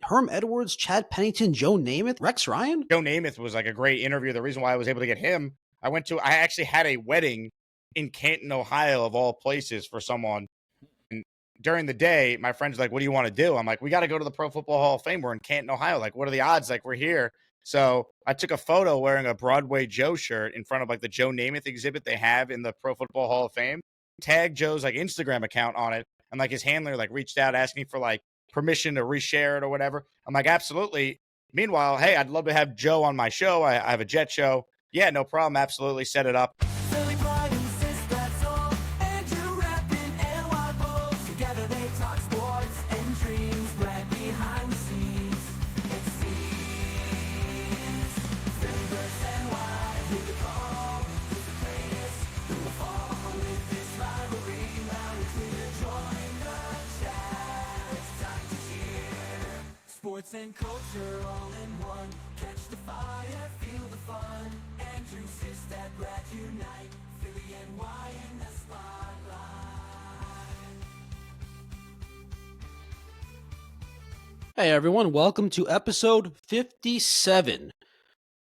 Herm Edwards, Chad Pennington, Joe Namath, Rex Ryan. Joe Namath was like a great interview. The reason why I was able to get him, I actually had a wedding in Canton, Ohio, of all places, for someone. And during the day, my friend's like, what do you want to do? I'm like, we got to go to the Pro Football Hall of Fame. We're in Canton, Ohio. Like, what are the odds? Like, we're here. So I took a photo wearing a Broadway Joe shirt in front of like the Joe Namath exhibit they have in the Pro Football Hall of Fame, tagged Joe's like Instagram account on it. And like his handler like reached out asking for like permission to reshare it or whatever. I'm like, absolutely. Meanwhile, hey, I'd love to have Joe on my show. I have a jet show. Yeah, no problem. Absolutely. Set it up. Sports and culture all in one. Catch the fire, feel the fun. Andrew, Sistad, Brad unite. Philly NY in the spotlight. Hey everyone, welcome to episode 57.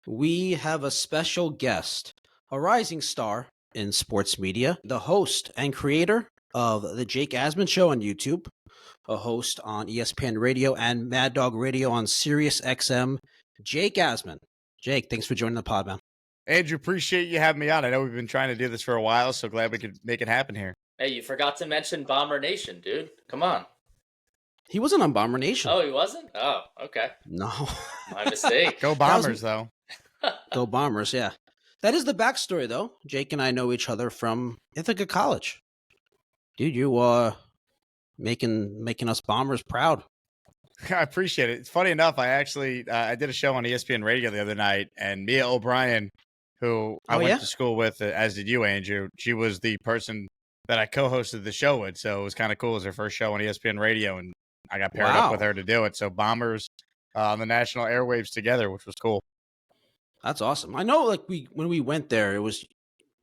We have a special guest, a rising star in sports media, the host and creator of the Jake Asman Show on YouTube, a host on ESPN Radio and Mad Dog Radio on Sirius XM, Jake Asman. Jake, thanks for joining the pod, man. Andrew, appreciate you having me on. I know we've been trying to do this for a while, so glad we could make it happen here. Hey, you forgot to mention Bomber Nation, dude. Come on. He wasn't on Bomber Nation. Oh, he wasn't? Oh, okay. No. My mistake. Go Bombers, though. Go Bombers, yeah. That is the backstory, though. Jake and I know each other from Ithaca College. Dude, you making us Bombers proud. I appreciate it. It's funny enough, I actually I did a show on ESPN Radio the other night, and Mia O'Brien, who I went to school with, as did you, Andrew, she was the person that I co-hosted the show with, so it was kind of cool. It was her first show on ESPN Radio, and I got paired up with her to do it. So Bombers on the national airwaves together, which was cool. That's awesome. I know, like, when we went there,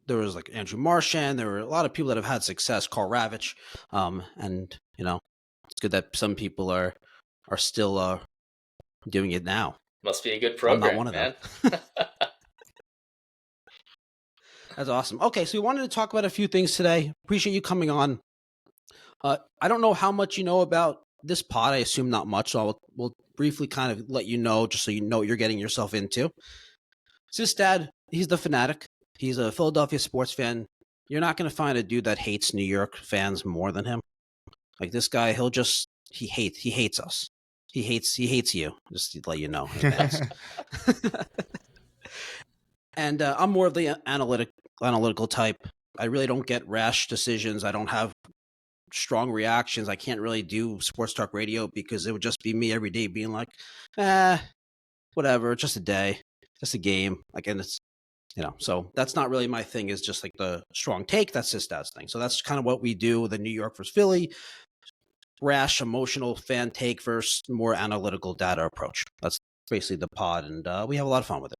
there was like Andrew Marchand. There were a lot of people that have had success. Carl Ravitch, and you know, it's good that some people are still doing it now. Must be a good program. I'm not one of them. That's awesome. Okay, so we wanted to talk about a few things today. Appreciate you coming on. I don't know how much you know about this pod. I assume not much. So we'll briefly kind of let you know, just so you know what you're getting yourself into. Sistad, he's the Fanatic. He's a Philadelphia sports fan. You're not going to find a dude that hates New York fans more than him. Like, this guy, he hates us. He hates you, just to let you know. And I'm more of the analytical type. I really don't get rash decisions. I don't have strong reactions. I can't really do sports talk radio because it would just be me every day being like, whatever, just a day, just a game. Like, and it's, you know, so that's not really my thing, is just like the strong take. That's Sistad's thing. So that's kind of what we do, the New York versus Philly, rash, emotional fan take versus more analytical data approach. That's basically the pod, and we have a lot of fun with it.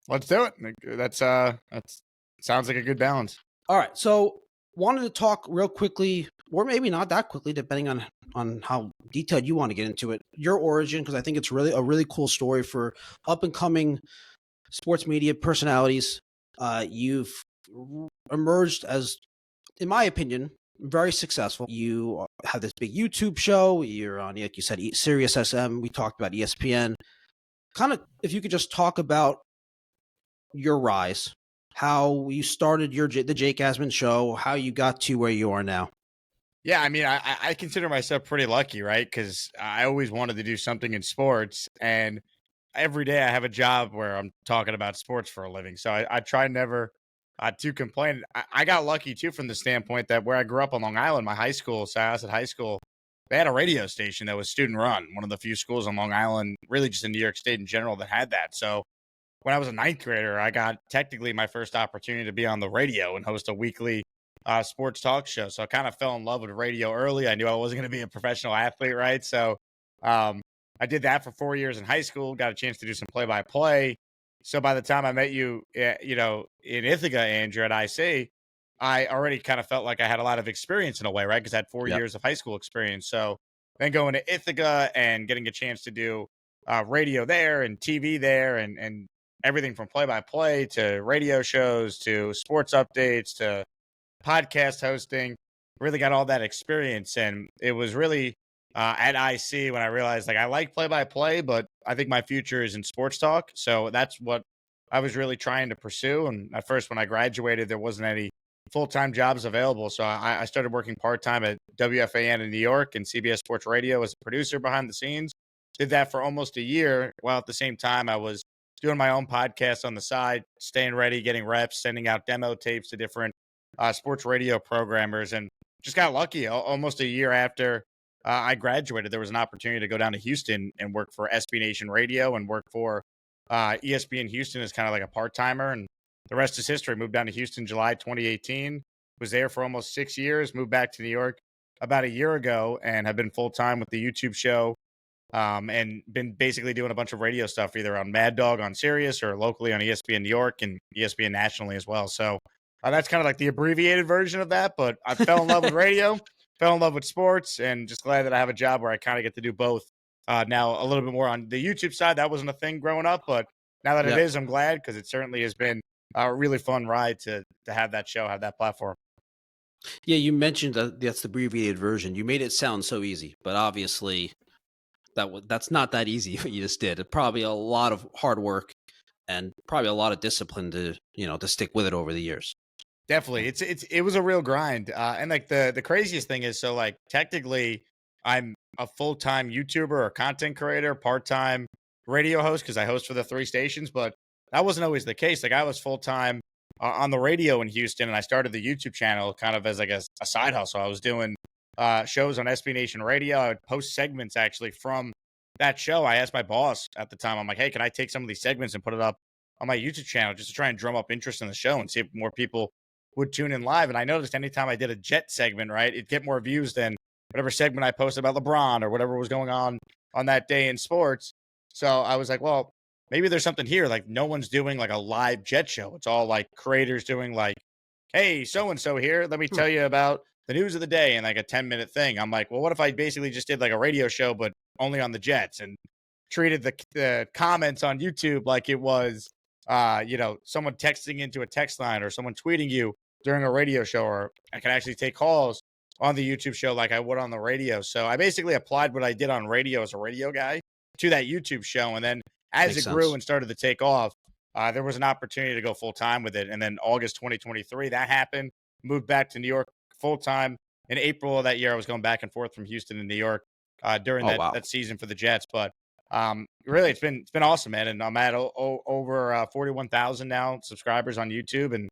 Let's do it. That's sounds like a good balance. All right. So wanted to talk real quickly, or maybe not that quickly, depending on how detailed you want to get into it, your origin, because I think it's really a really cool story for up and coming sports media personalities. You've emerged as, in my opinion, very successful. You have this big YouTube show. You're on, like you said, Sirius XM. We talked about ESPN. Kind of, if you could just talk about your rise, how you started the Jake Asman Show, how you got to where you are now. Yeah, I mean, I consider myself pretty lucky, right? Because I always wanted to do something in sports, and every day I have a job where I'm talking about sports for a living. So I try never to complain. I got lucky, too, from the standpoint that where I grew up on Long Island, my high school, Syosset High School, they had a radio station that was student-run, one of the few schools on Long Island, really just in New York State in general, that had that. So when I was a ninth grader, I got technically my first opportunity to be on the radio and host a weekly sports talk show. So I kind of fell in love with radio early. I knew I wasn't going to be a professional athlete, right? So I did that for 4 years in high school, got a chance to do some play-by-play. So by the time I met you, you know, in Ithaca, Andrew, at IC, I already kind of felt like I had a lot of experience in a way, right? Because I had 4 years of high school experience. So then going to Ithaca and getting a chance to do radio there and TV there and everything from play-by-play to radio shows to sports updates to podcast hosting. Really got all that experience. And it was really at IC when I realized like I like play-by-play, but I think my future is in sports talk. So that's what I was really trying to pursue. And at first when I graduated, there wasn't any full-time jobs available. So I started working part-time at WFAN in New York and CBS Sports Radio as a producer behind the scenes. Did that for almost a year, while at the same time I was doing my own podcast on the side, staying ready, getting reps, sending out demo tapes to different sports radio programmers, and just got lucky. Almost a year after I graduated, there was an opportunity to go down to Houston and work for SB Nation Radio and work for ESPN Houston as kind of like a part-timer, and the rest is history. Moved down to Houston July 2018, was there for almost 6 years, moved back to New York about a year ago, and have been full-time with the YouTube show, and been basically doing a bunch of radio stuff, either on Mad Dog on Sirius or locally on ESPN New York and ESPN nationally as well. So that's kind of like the abbreviated version of that, but I fell in love with radio, fell in love with sports, and just glad that I have a job where I kind of get to do both. Now a little bit more on the YouTube side. That wasn't a thing growing up, but now that it is, I'm glad, because it certainly has been a really fun ride to have that show, have that platform. Yeah, you mentioned that's the abbreviated version. You made it sound so easy, but obviously that's not that easy what you just did. It probably a lot of hard work and probably a lot of discipline to stick with it over the years. Definitely. It was a real grind. And like the craziest thing is, so like technically I'm a full-time YouTuber or content creator, part-time radio host, because I host for the 3 stations, but that wasn't always the case. Like I was full-time on the radio in Houston, and I started the YouTube channel kind of as like a side hustle. I was doing shows on SB Nation Radio. I would post segments actually from that show. I asked my boss at the time, I'm like, hey, can I take some of these segments and put it up on my YouTube channel just to try and drum up interest in the show and see if more people would tune in live? And I noticed anytime I did a Jet segment, right, it'd get more views than whatever segment I posted about LeBron or whatever was going on that day in sports. So I was like, well, maybe there's something here. Like no one's doing like a live Jet show. It's all like creators doing like, hey, so-and-so here, let me tell you about the news of the day in like a 10-minute thing. I'm like, well, what if I basically just did like a radio show, but only on the Jets, and treated the comments on YouTube like it was, someone texting into a text line or someone tweeting you during a radio show, or I can actually take calls on the YouTube show like I would on the radio. So I basically applied what I did on radio as a radio guy to that YouTube show. And then as it grew and started to take off, there was an opportunity to go full time with it. And then August 2023, that happened. Moved back to New York full time. In April of that year, I was going back and forth from Houston to New York during that season for the Jets. But really, it's been awesome, man. And I'm at over 41,000 now subscribers on YouTube, and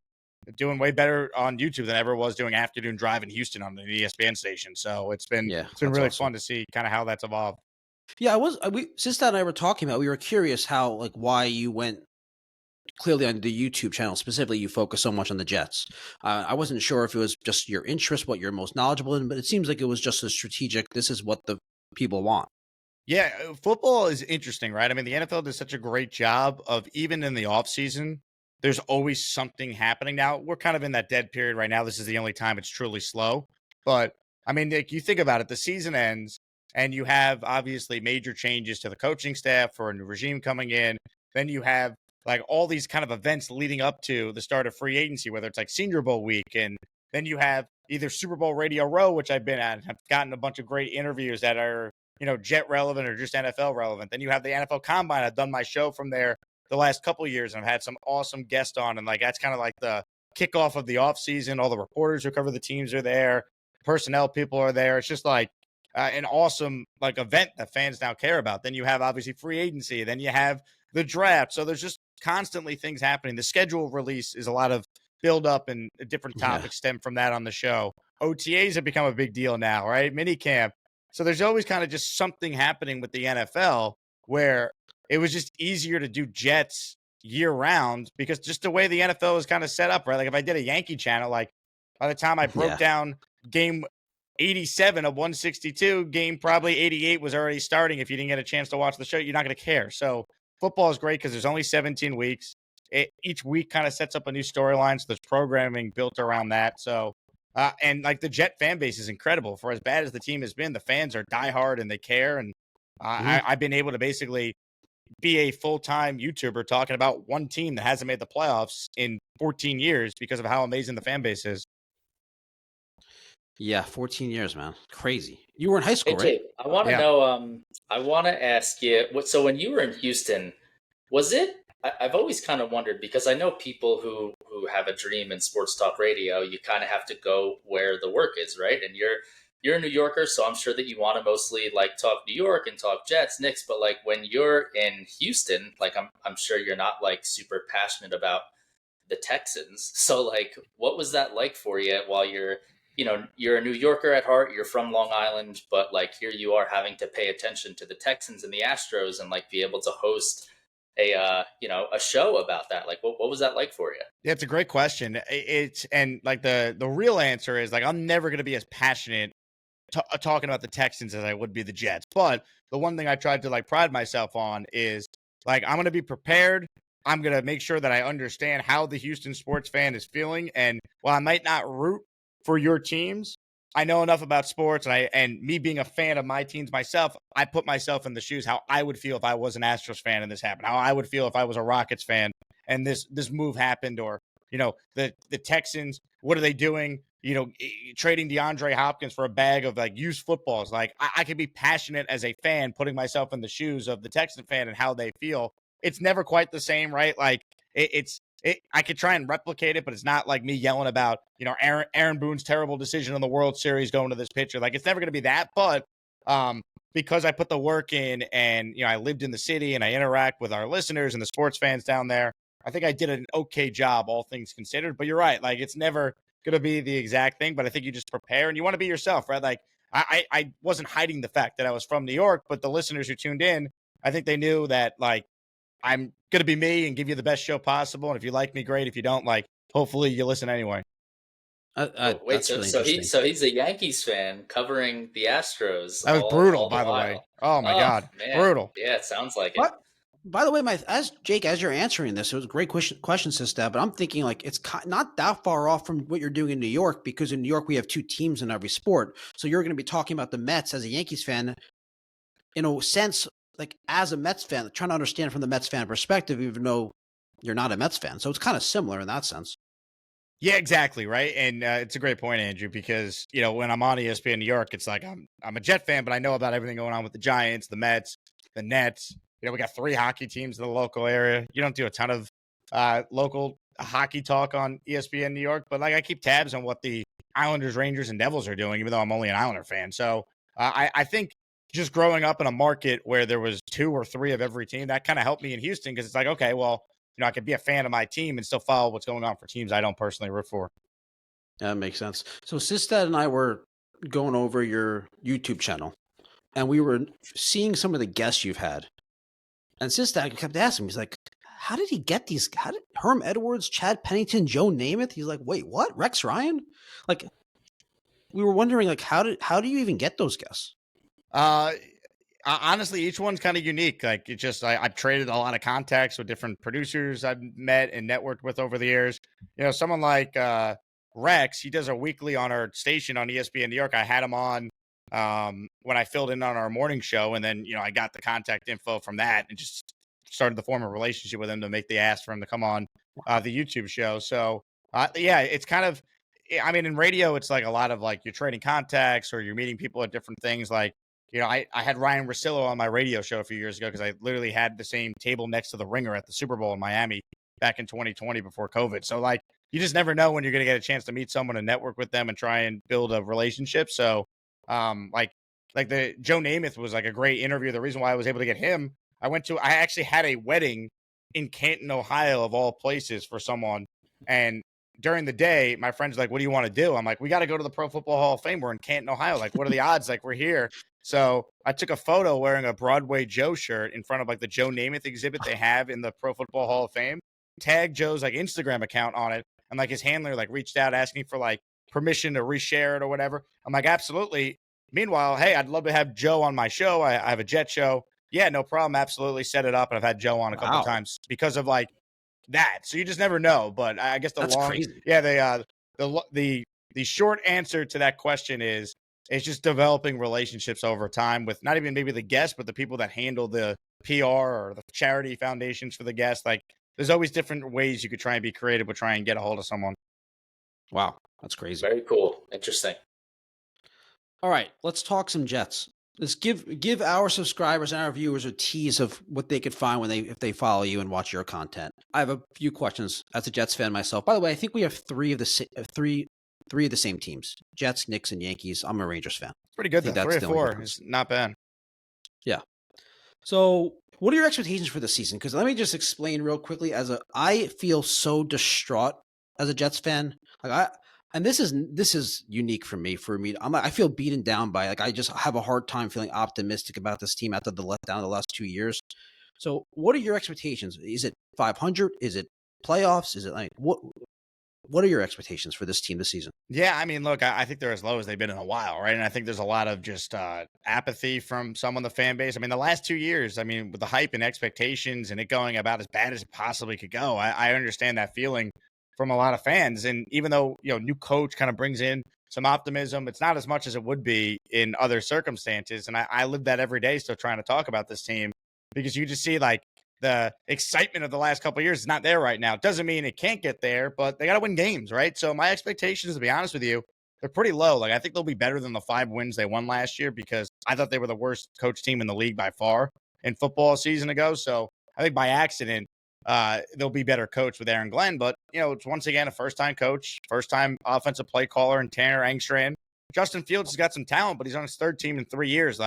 doing way better on YouTube than I ever was doing Afternoon Drive in Houston on the ESPN station. So it's been really fun to see kind of how that's evolved. Yeah, Sister and I were talking about, we were curious how, like, why you went clearly on the YouTube channel, specifically you focus so much on the Jets. I wasn't sure if it was just your interest, what you're most knowledgeable in, but it seems like it was just a strategic, this is what the people want. Yeah, football is interesting, right? I mean, the NFL does such a great job of, even in the offseason, there's always something happening. Now, we're kind of in that dead period right now. This is the only time it's truly slow. But, I mean, Nick, you think about it, the season ends, and you have, obviously, major changes to the coaching staff for a new regime coming in. Then you have, like, all these kind of events leading up to the start of free agency, whether it's like Senior Bowl week. And then you have either Super Bowl Radio Row, which I've been at, and have gotten a bunch of great interviews that are, Jet relevant or just NFL relevant. Then you have the NFL Combine. I've done my show from there the last couple of years, and I've had some awesome guests on. And like, that's kind of like the kickoff of the offseason. All the reporters who cover the teams are there. Personnel people are there. It's just like an awesome like event that fans now care about. Then you have obviously free agency. Then you have the draft. So there's just constantly things happening. The schedule release is a lot of build up, and different topics stem from that on the show. OTAs have become a big deal now, right? Mini camp. So there's always kind of just something happening with the NFL where it was just easier to do Jets year round, because just the way the NFL is kind of set up, right? Like if I did a Yankee channel, like by the time I broke down game 87 of 162, game probably 88 was already starting. If you didn't get a chance to watch the show, you're not going to care. So football is great because there's only 17 weeks. Each week kind of sets up a new storyline. So there's programming built around that. So And like the Jet fan base is incredible. For as bad as the team has been, the fans are diehard and they care. And I've been able to basically be a full-time YouTuber talking about one team that hasn't made the playoffs in 14 years because of how amazing the fan base is. Yeah, 14 years, man. Crazy. You were in high school, Hey, right? Jake, I want to know. I want to ask you. So when you were in Houston, was it? I've always kind of wondered because I know people who have a dream in sports talk radio. You kind of have to go where the work is, right? And you're a New Yorker, so I'm sure that you want to mostly like talk New York and talk Jets, Knicks. But like when you're in Houston, like I'm sure you're not like super passionate about the Texans. So like, what was that like for you while you're a New Yorker at heart, you're from Long Island, but like here you are having to pay attention to the Texans and the Astros and like be able to host a show about that. Like what was that like for you? Yeah, it's a great question. And like the real answer is like I'm never going to be as passionate talking about the Texans as I would be the Jets. But the one thing I tried to like pride myself on is like I'm going to be prepared. I'm going to make sure that I understand how the Houston sports fan is feeling. And while I might not root for your teams, I know enough about sports, and me being a fan of my teams myself, I put myself in the shoes how I would feel if I was an Astros fan and this happened, how I would feel if I was a Rockets fan and this move happened, or the Texans, what are they doing? Trading DeAndre Hopkins for a bag of like used footballs. Like I can be passionate as a fan, putting myself in the shoes of the Texan fan and how they feel. It's never quite the same, right? Like I could try and replicate it, but it's not like me yelling about, Aaron Boone's terrible decision in the World Series going to this pitcher. Like it's never going to be that, but because I put the work in and, I lived in the city and I interact with our listeners and the sports fans down there, I think I did an okay job, all things considered. But you're right. Like it's never going to be the exact thing, but I think you just prepare and you want to be yourself, right? Like I wasn't hiding the fact that I was from New York, but the listeners who tuned in, I think they knew that like, I'm going to be me and give you the best show possible. And if you like me, great. If you don't, like, hopefully you listen anyway. Wait, so he's a Yankees fan covering the Astros. That was brutal, by the way. Oh my God, man. brutal. Yeah, it sounds like it. By the way, as you're answering this, it was a great question, Sister. But I'm thinking like it's not that far off from what you're doing in New York, because in New York we have two teams in every sport. So you're going to be talking about the Mets as a Yankees fan, in a sense. Like as a Mets fan, trying to understand from the Mets fan perspective, even though you're not a Mets fan. So it's kind of similar in that sense. Yeah, exactly. Right. And it's a great point, Andrew, because, when I'm on ESPN New York, it's like I'm a Jet fan, but I know about everything going on with the Giants, the Mets, the Nets. We got 3 hockey teams in the local area. You don't do a ton of local hockey talk on ESPN New York, but like I keep tabs on what the Islanders, Rangers, and Devils are doing, even though I'm only an Islander fan. So I think just growing up in a market where there was 2 or 3 of every team, that kind of helped me in Houston, because it's like, okay, well, I could be a fan of my team and still follow what's going on for teams I don't personally root for. That makes sense. So Sistad and I were going over your YouTube channel, and we were seeing some of the guests you've had. And Sistad kept asking me, he's like, how did he get these? How did Herm Edwards, Chad Pennington, Joe Namath? He's like, wait, what? Rex Ryan? Like, we were wondering, like, how do you even get those guests? Honestly, each one's kind of unique. Like it just, I've traded a lot of contacts with different producers I've met and networked with over the years. Someone like Rex, he does a weekly on our station on ESPN New York. I had him on when I filled in on our morning show, and then I got the contact info from that and just started to form a relationship with him to make the ask for him to come on the YouTube show. So yeah, it's kind of, I mean, in radio, it's like a lot of like you're trading contacts or you're meeting people at different things. Like, I had Ryan Russillo on my radio show a few years ago because I literally had the same table next to the Ringer at the Super Bowl in Miami back in 2020 before COVID. So like, you just never know when you're going to get a chance to meet someone and network with them and try and build a relationship. So like the Joe Namath was like a great interview. The reason why I was able to get him, I actually had a wedding in Canton, Ohio, of all places, for someone. And during the day, my friend's like, what do you want to do? I'm like, we got to go to the Pro Football Hall of Fame. We're in Canton, Ohio. Like, what are the odds? Like, we're here. So I took a photo wearing a Broadway Joe shirt in front of like the Joe Namath exhibit they have in the Pro Football Hall of Fame, tagged Joe's like Instagram account on it. And like his handler like reached out asking for like permission to reshare it or whatever. I'm like, absolutely. Meanwhile, hey, I'd love to have Joe on my show. I have a Jet show. Yeah, no problem. Absolutely. Set it up. And I've had Joe on a couple of times because of like that. So you just never know. But I guess That's crazy. Yeah, the the short answer to that question is it's just developing relationships over time with not even maybe the guests, but the people that handle the PR or the charity foundations for the guests. Like, there's always different ways you could try and be creative with trying and get a hold of someone. Wow, that's crazy. Very cool. Interesting. All right, let's talk some Jets. Let's give our subscribers and our viewers a tease of what they could find if they follow you and watch your content. I have a few questions as a Jets fan myself. By the way, I think we have three of the same teams: Jets, Knicks, and Yankees. I'm a Rangers fan. Pretty good, though. 3 or 4 is not bad. Yeah. So, what are your expectations for the season? Because let me just explain real quickly. I feel so distraught as a Jets fan. And this is unique for me. I feel beaten down by I just have a hard time feeling optimistic about this team after the letdown of the last 2 years. So, what are your expectations? Is it 500? Is it playoffs? Is it what are your expectations for this team this season? Yeah, I mean, look, I think they're as low as they've been in a while, right? And I think there's a lot of just apathy from some of the fan base. I mean, the last 2 years, I mean, with the hype and expectations and it going about as bad as it possibly could go, I understand that feeling from a lot of fans. And even though, new coach kind of brings in some optimism, it's not as much as it would be in other circumstances. And I live that every day still trying to talk about this team because you just see the excitement of the last couple of years is not there right now. It doesn't mean it can't get there, but they got to win games, right? So my expectations, to be honest with you, they're pretty low. I think they'll be better than the 5 wins they won last year because I thought they were the worst coach team in the league by far in football a season ago. So I think by accident, they'll be better coached with Aaron Glenn. But, it's once again a first-time coach, first-time offensive play caller and Tanner Engstrand. Justin Fields has got some talent, but he's on his 3rd team in 3 years.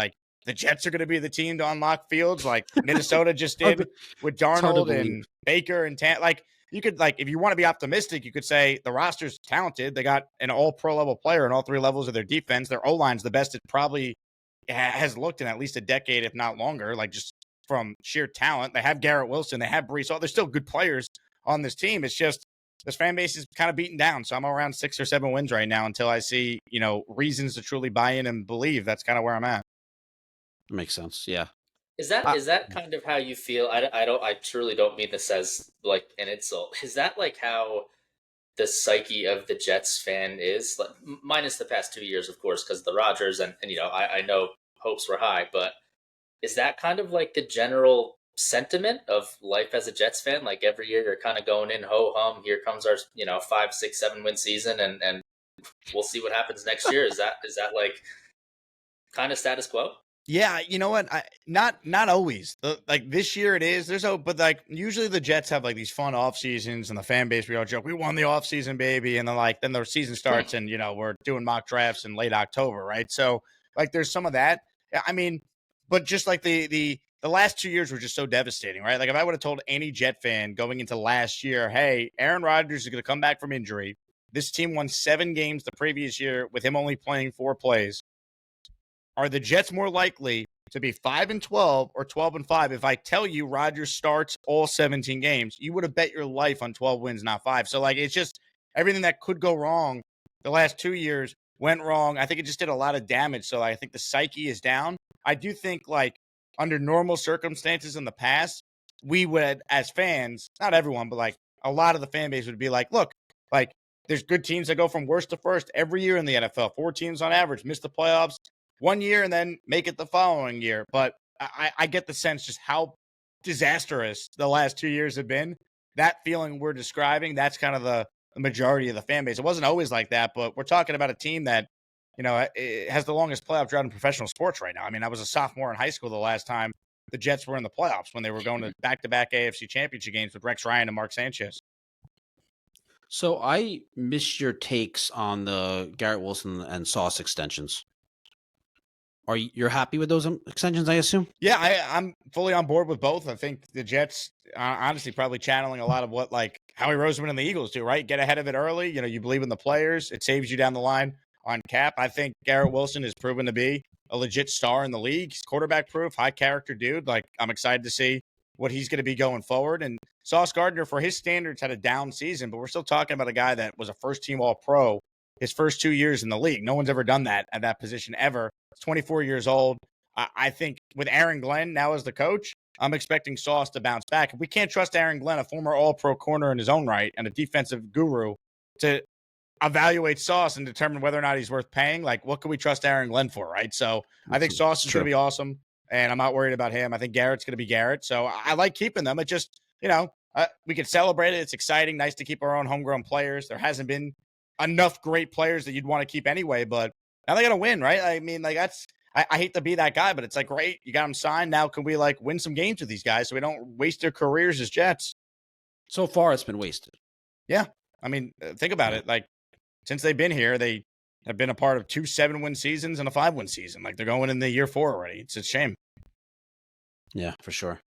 The Jets are going to be the team to unlock Fields like Minnesota just did with Darnold and Baker and you could if you want to be optimistic, you could say the roster's talented. They got an all-pro level player in all 3 levels of their defense. Their O-line's the best it probably has looked in at least a decade, if not longer, just from sheer talent. They have Garrett Wilson. They have Brees Hall. There's still good players on this team. It's just this fan base is kind of beaten down. So I'm around 6 or 7 wins right now until I see, reasons to truly buy in and believe. That's kind of where I'm at. Makes sense. Yeah. Is that kind of how you feel? I truly don't mean this as an insult. Is that how the psyche of the Jets fan is? Minus the past 2 years, of course, because the Rodgers and I know hopes were high, but is that kind of the general sentiment of life as a Jets fan? Every year you're kind of going in ho hum. Here comes our 5, 6, 7 win season, and we'll see what happens next year. Is that kind of status quo? Yeah, you know what? Not always. This year it is. But usually the Jets have these fun off seasons, and the fan base we all joke we won the off season, baby, and then the season starts, and we're doing mock drafts in late October, right? So there's some of that. I mean, but just the last 2 years were just so devastating, right? If I would have told any Jet fan going into last year, hey, Aaron Rodgers is going to come back from injury. This team won 7 games the previous year with him only playing 4 plays. Are the Jets more likely to be 5-12 or 12-5? If I tell you Rodgers starts all 17 games, you would have bet your life on 12 wins, not 5. So it's just everything that could go wrong the last 2 years went wrong. I think it just did a lot of damage. So I think the psyche is down. I do think under normal circumstances in the past, we would, as fans, not everyone, but a lot of the fan base would be look, there's good teams that go from worst to first every year in the NFL. 4 teams on average miss the playoffs 1 year and then make it the following year. But I get the sense just how disastrous the last 2 years have been. That feeling we're describing, that's kind of the majority of the fan base. It wasn't always like that, but we're talking about a team that, it has the longest playoff drought in professional sports right now. I mean, I was a sophomore in high school the last time the Jets were in the playoffs when they were going to back-to-back AFC championship games with Rex Ryan and Mark Sanchez. So I missed your takes on the Garrett Wilson and Sauce extensions. You're happy with those extensions, I assume? Yeah, I'm fully on board with both. I think the Jets, honestly, probably channeling a lot of what Howie Roseman and the Eagles do, right? Get ahead of it early. You believe in the players. It saves you down the line on cap. I think Garrett Wilson has proven to be a legit star in the league. He's quarterback proof, high character dude. I'm excited to see what he's going to be going forward. And Sauce Gardner, for his standards, had a down season, but we're still talking about a guy that was a first-team All-Pro his first 2 years in the league. No one's ever done that at that position ever. He's 24 years old. I think with Aaron Glenn now as the coach, I'm expecting Sauce to bounce back. If we can't trust Aaron Glenn, a former All-Pro corner in his own right and a defensive guru, to evaluate Sauce and determine whether or not he's worth paying. Like, what can we trust Aaron Glenn for, right? So I think Sauce is going to be awesome, and I'm not worried about him. I think Garrett's going to be Garrett. So I like keeping them. It just, we can celebrate it. It's exciting. Nice to keep our own homegrown players. There hasn't been enough great players that you'd want to keep anyway, but now they got to win, right? I mean, like, I hate to be that guy, but it's like, great, you got them signed. Now can we, like, win some games with these guys so we don't waste their careers as Jets? So far, it's been wasted. Yeah. I mean, think about it. Like, since they've been here, they have been a part of 2 7-win seasons and a 5-win season. Like, they're going in the year 4 already. It's a shame. Yeah, for sure.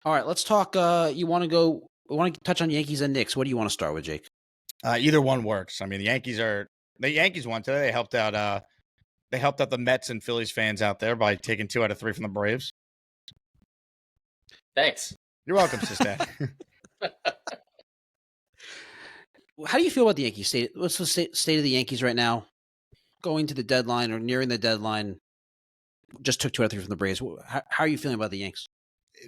All right, let's talk. We want to touch on Yankees and Knicks. What do you want to start with, Jake? Either one works. I mean, the Yankees won today. They helped out the Mets and Phillies fans out there by taking 2 out of 3 from the Braves. Thanks. You're welcome, sister. How do you feel about the Yankees state? What's the state of the Yankees right now? Going to the deadline or nearing the deadline, just took 2 out of 3 from the Braves. How are you feeling about the Yanks?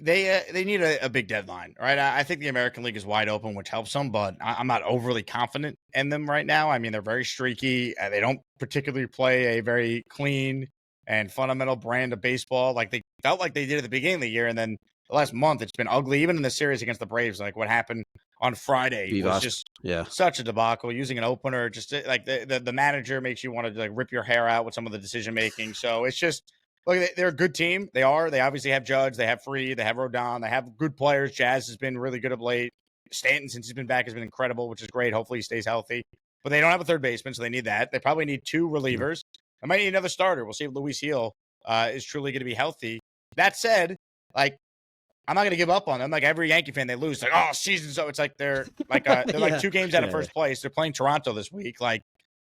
They need a big deadline, right? I think the American League is wide open, which helps them, but I'm not overly confident in them right now. I mean, they're very streaky. They don't particularly play a very clean and fundamental brand of baseball. Like they felt like they did at the beginning of the year, and then the last month it's been ugly. Even in the series against the Braves, like what happened on Friday was just such a debacle. Using an opener, just like the manager makes you want to like rip your hair out with some of the decision making. So it's just. Look, they're a good team. They are. They obviously have Judge. They have Fried. They have Rodon. They have good players. Jazz has been really good of late. Stanton, since he's been back, has been incredible, which is great. Hopefully he stays healthy. But they don't have a third baseman, so they need that. They probably need 2 relievers. They might need another starter. We'll see if Luis Gil is truly going to be healthy. That said, like, I'm not going to give up on them. Like, every Yankee fan, they lose. Like, oh, season. So it's like they're like like 2 games out of first place. They're playing Toronto this week. Like,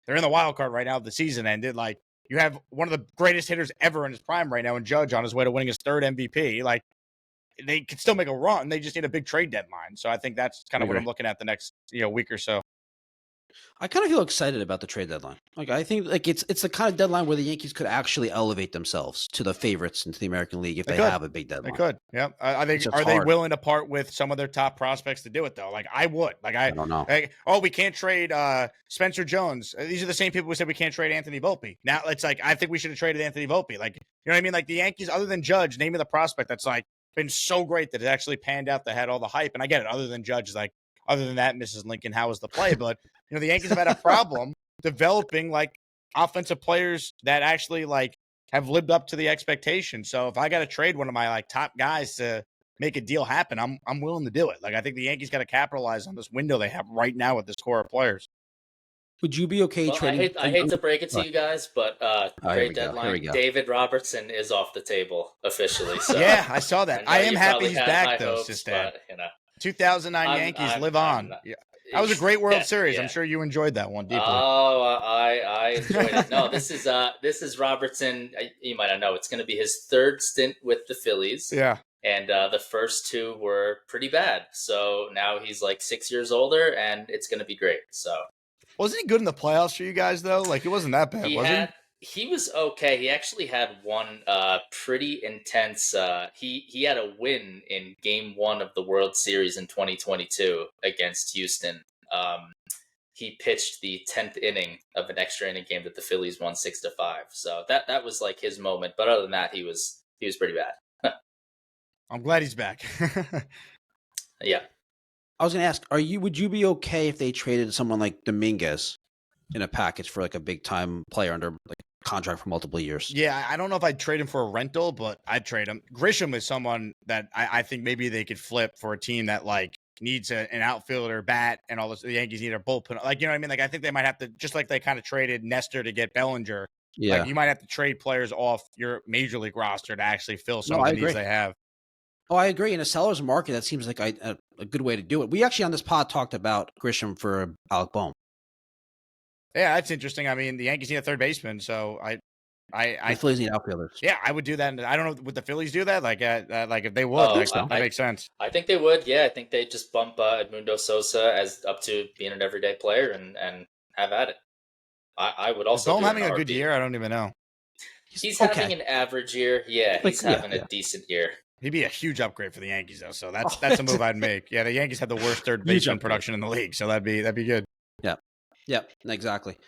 they're in the wild card right now. The season ended. Like, you have one of the greatest hitters ever in his prime right now in Judge on his way to winning his 3rd MVP. Like, they could still make a run. They just need a big trade deadline. So I think that's kind of what I'm looking at the next week or so. I kind of feel excited about the trade deadline. Like, I think like it's the kind of deadline where the Yankees could actually elevate themselves to the favorites into the American League if they have a big deadline. They could. Yeah. Are they willing to part with some of their top prospects to do it though? Like I would. Like I don't know. Like, we can't trade Spencer Jones. These are the same people who said we can't trade Anthony Volpe. Now it's like I think we should have traded Anthony Volpe. Like, you know what I mean? Like the Yankees, other than Judge, name me the prospect that's like been so great that it actually panned out that had all the hype. And I get it. Other than Judge, like other than that, Mrs. Lincoln, how was the play? But the Yankees have had a problem developing like offensive players that actually like have lived up to the expectation. So if I got to trade one of my like top guys to make a deal happen, I'm willing to do it. Like I think the Yankees got to capitalize on this window they have right now with this core of players. Would you be okay trading? I hate to break it to you guys, but trade deadline, David Robertson is off the table officially. So yeah, I saw that. I am happy he's back though, sister. 2009 Yankees live on. Yeah. That was a great World Series. Yeah. I'm sure you enjoyed that one deeply. Oh, I enjoyed it. No, this is Robertson. You might not know. It's going to be his 3rd stint with the Phillies. Yeah. And the first 2 were pretty bad. So now he's like 6 years older, and it's going to be great. So wasn't he good in the playoffs for you guys though? Like it wasn't that bad, was he? He was okay. He actually had one pretty intense. He had a win in Game 1 of the World Series in 2022 against Houston. He pitched the 10th inning of an extra inning game that the Phillies won 6-5. So that was like his moment. But other than that, he was pretty bad. I'm glad he's back. Yeah. I was going to ask, would you be okay if they traded someone like Dominguez in a package for like a big time player under like contract for multiple years? Yeah, I don't know if I'd trade him for a rental, but I'd trade him. Grisham is someone that I think maybe they could flip for a team that like needs an outfielder, bat, and all this. The Yankees need a bullpen. Like, you know what I mean? Like, I think they might have to, just like they kind of traded Nestor to get Bellinger. Yeah. Like, you might have to trade players off your major league roster to actually fill some of the needs they have. Oh, I agree. In a seller's market, that seems like a good way to do it. We actually on this pod talked about Grisham for Alec Bohm. Yeah, that's interesting. I mean, the Yankees need a third baseman, so the Phillies need outfielders. Yeah, I would do that. I don't know, would the Phillies do that? Like if they would, that makes sense. I think they would. Yeah, I think they just bump Edmundo Sosa as up to being an everyday player and have at it. I would also. Is Bohm having a good year? I don't even know. He's having an average year. Yeah, he's having a decent year. He'd be a huge upgrade for the Yankees, though. So that's a move I'd make. Yeah, the Yankees had the worst third baseman production in the league, so that'd be good. Yeah. Yep, exactly.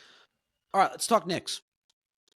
All right, let's talk Knicks.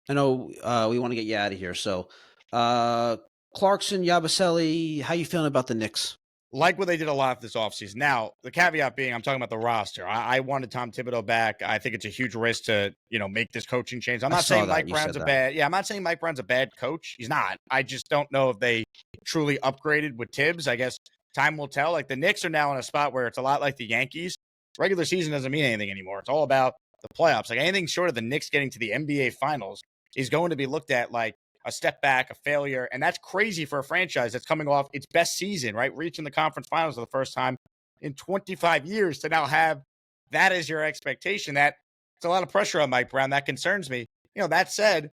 I know we want to get you out of here. So, Clarkson, Yabusele, how you feeling about the Knicks? Like what they did a lot this offseason. Now, the caveat being, I'm talking about the roster. I wanted Tom Thibodeau back. I think it's a huge risk to, make this coaching change. I'm not saying Mike Brown's I'm not saying Mike Brown's a bad coach. He's not. I just don't know if they truly upgraded with Tibbs. I guess time will tell. Like, the Knicks are now in a spot where it's a lot like the Yankees. Regular season doesn't mean anything anymore. It's all about the playoffs. Like, anything short of the Knicks getting to the NBA Finals is going to be looked at like a step back, a failure. And that's crazy for a franchise that's coming off its best season, right? Reaching the conference finals for the first time in 25 years to now have that as your expectation. That's a lot of pressure on Mike Brown. That concerns me. That said,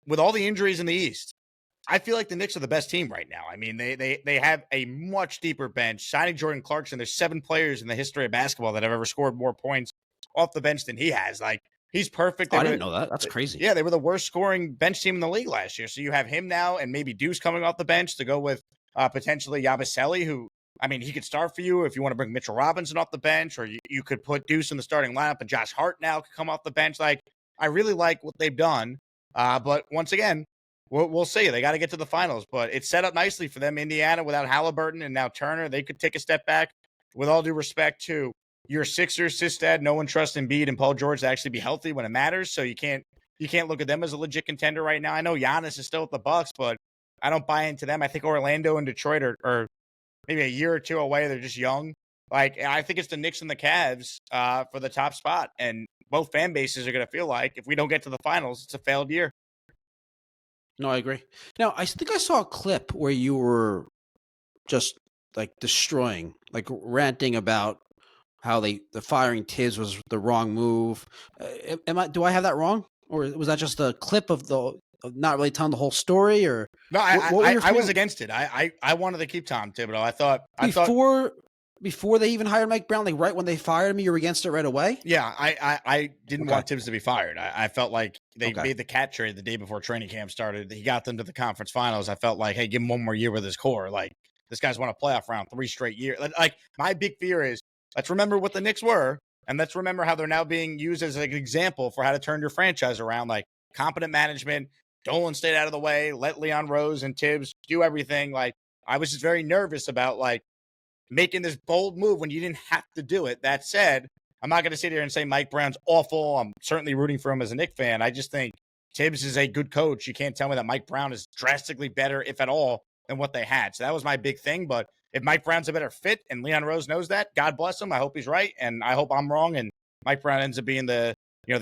with all the injuries in the East, I feel like the Knicks are the best team right now. I mean, they have a much deeper bench. Signing Jordan Clarkson, there's 7 players in the history of basketball that have ever scored more points off the bench than he has. Like, he's perfect. I didn't know that. That's crazy. Yeah, they were the worst scoring bench team in the league last year. So you have him now and maybe Deuce coming off the bench to go with potentially Yabusele, who, I mean, he could start for you if you want to bring Mitchell Robinson off the bench, or you could put Deuce in the starting lineup and Josh Hart now could come off the bench. Like, I really like what they've done. But once again, we'll see. They got to get to the finals, but it's set up nicely for them. Indiana without Halliburton and now Turner, they could take a step back. With all due respect to your Sixers, Sistad, no one trusts Embiid and Paul George to actually be healthy when it matters. So you can't look at them as a legit contender right now. I know Giannis is still at the Bucks, but I don't buy into them. I think Orlando and Detroit are maybe a year or two away. They're just young. Like, I think it's the Knicks and the Cavs for the top spot. And both fan bases are going to feel like if we don't get to the finals, it's a failed year. No, I agree. Now, I think I saw a clip where you were just like destroying, like ranting about how the firing Tibbs was the wrong move. Do I have that wrong? Or was that just a clip of not really telling the whole story? Or no, I was against it. I wanted to keep Tom Thibodeau. I thought before they even hired Mike Brown, like right when they fired him, you were against it right away? Yeah, I didn't want Tibbs to be fired. I felt like they made the cat trade the day before training camp started. He got them to the conference finals. I felt like, hey, give him one more year with his core. Like, this guy's won a playoff round 3 straight years. Like, my big fear is, let's remember what the Knicks were, and let's remember how they're now being used as an example for how to turn your franchise around. Like, competent management, Dolan stayed out of the way, let Leon Rose and Tibbs do everything. Like, I was just very nervous about, like, making this bold move when you didn't have to do it. That said, I'm not going to sit here and say Mike Brown's awful. I'm certainly rooting for him as a Knicks fan. I just think Tibbs is a good coach. You can't tell me that Mike Brown is drastically better, if at all, than what they had. So that was my big thing. But if Mike Brown's a better fit and Leon Rose knows that, God bless him. I hope he's right. And I hope I'm wrong. And Mike Brown ends up being the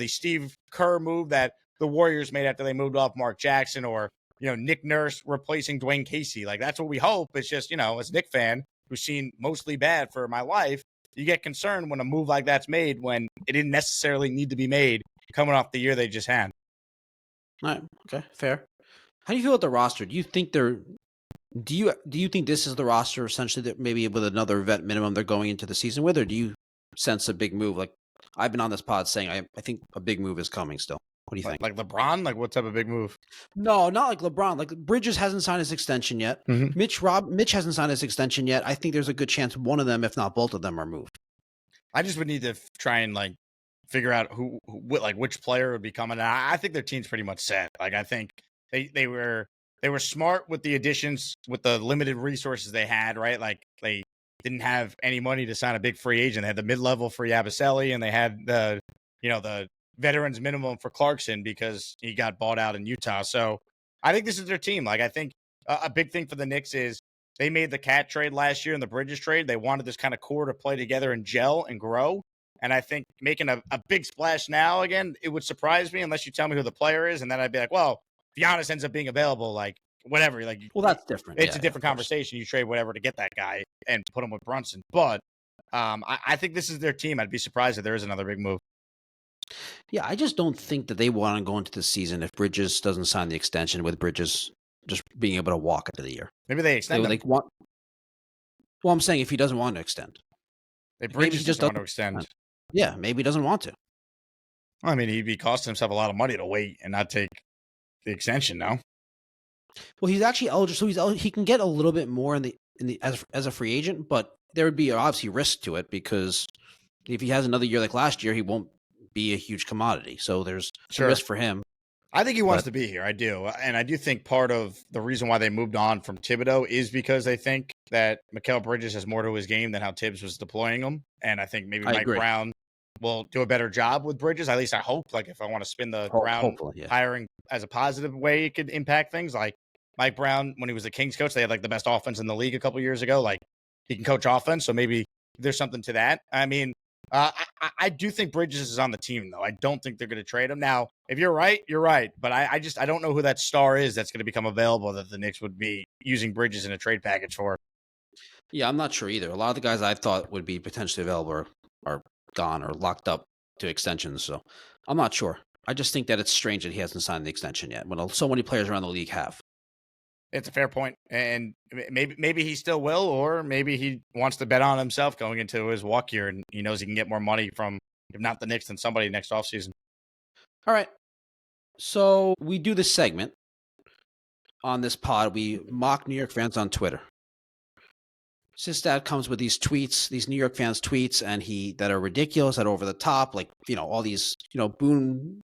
Steve Kerr move that the Warriors made after they moved off Mark Jackson, or, Nick Nurse replacing Dwayne Casey. Like, that's what we hope. It's just, as a Knicks fan who's seen mostly bad for my life, you get concerned when a move like that's made when it didn't necessarily need to be made coming off the year they just had. All right. Okay. Fair. How do you feel about the roster? Do you think do you think this is the roster essentially that maybe with another vet minimum they're going into the season with, or do you sense a big move? Like, I've been on this pod saying I think a big move is coming still. What do you think? Like LeBron? Like, what type of big move? No, not like LeBron. Like, Bridges hasn't signed his extension yet. Mm-hmm. Mitch hasn't signed his extension yet. I think there's a good chance one of them, if not both of them, are moved. I just would need to try and figure out which player would be coming. I think their team's pretty much set. Like, I think they were smart with the additions, with the limited resources they had, right? Like, they didn't have any money to sign a big free agent. They had the mid-level for Yabusele, and they had the veterans minimum for Clarkson because he got bought out in Utah. So I think this is their team. Like, I think a big thing for the Knicks is they made the Cat trade last year and the Bridges trade. They wanted this kind of core to play together and gel and grow. And I think making a big splash now, again, it would surprise me unless you tell me who the player is. And then I'd be like, well, if Giannis ends up being available, like, whatever. Like, well, that's different. It's a different conversation. You trade whatever to get that guy and put him with Brunson. But I think this is their team. I'd be surprised if there is another big move. Yeah, I just don't think that they want to go into the season if Bridges doesn't sign the extension, with Bridges just being able to walk into the year. Maybe they extend him. Well, I'm saying if he doesn't want to extend. If Bridges just doesn't want to extend. Yeah, maybe he doesn't want to. I mean, he'd be costing himself a lot of money to wait and not take the extension now. Well, he's actually eligible, so he can get a little bit more in the as a free agent, but there would be obviously risk to it because if he has another year like last year, he won't be a huge commodity. So there's Sure. a risk for him. I think he wants to be here. I do. And I do think part of the reason why they moved on from Thibodeau is because they think that Mikal Bridges has more to his game than how Tibbs was deploying him. And I think maybe Mike Brown will do a better job with Bridges. At least I hope. Like, if I want to spin the Brown hiring as a positive way, it could impact things. Like Mike Brown, when he was the Kings coach, they had like the best offense in the league a couple years ago. Like, he can coach offense. So maybe there's something to that. I mean, I do think Bridges is on the team, though. I don't think they're going to trade him. Now, if you're right, you're right. But I don't know who that star is that's going to become available that the Knicks would be using Bridges in a trade package for. Yeah, I'm not sure either. A lot of the guys I thought would be potentially available are gone or locked up to extensions. So I'm not sure. I just think that it's strange that he hasn't signed the extension yet when so many players around the league have. It's a fair point. And maybe he still will, or maybe he wants to bet on himself going into his walk year and he knows he can get more money from, if not the Knicks, then somebody next offseason. All right. So we do this segment on this pod. We mock New York fans on Twitter. Sistad comes with these tweets, these New York fans' tweets, and that are ridiculous, that are over the top, like, all these, Boone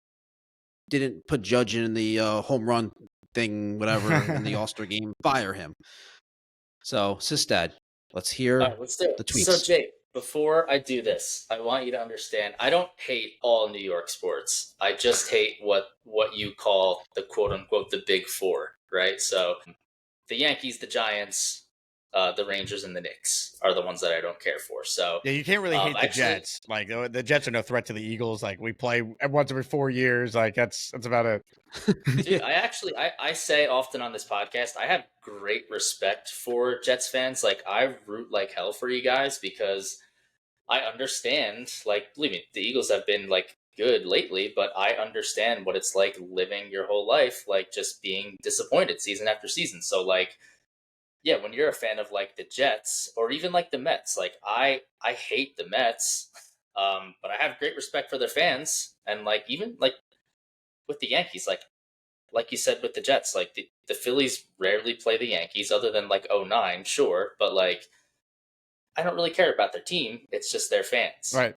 didn't put Judge in the home run thing, whatever, in the All-Star game. Fire him. So, Sistad, let's hear the tweets. So, Jake, before I do this, I want you to understand, I don't hate all New York sports. I just hate what you call the quote-unquote the Big Four, right? So, the Yankees, the Giants, the Rangers, and the Knicks are the ones that I don't care for. So yeah, you can't really hate the Jets. Like, the Jets are no threat to the Eagles. Like, we play once every 4 years. Like, that's about it. Dude, I say often on this podcast, I have great respect for Jets fans. Like, I root like hell for you guys because I understand. Like, believe me, the Eagles have been like good lately, but I understand what it's like living your whole life, like just being disappointed season after season. So like, yeah, when you're a fan of like the Jets or even like the Mets, like I hate the Mets, but I have great respect for their fans. And like even like with the Yankees, like you said with the Jets, like the Phillies rarely play the Yankees other than like 2009, sure, but like I don't really care about their team. It's just their fans, right?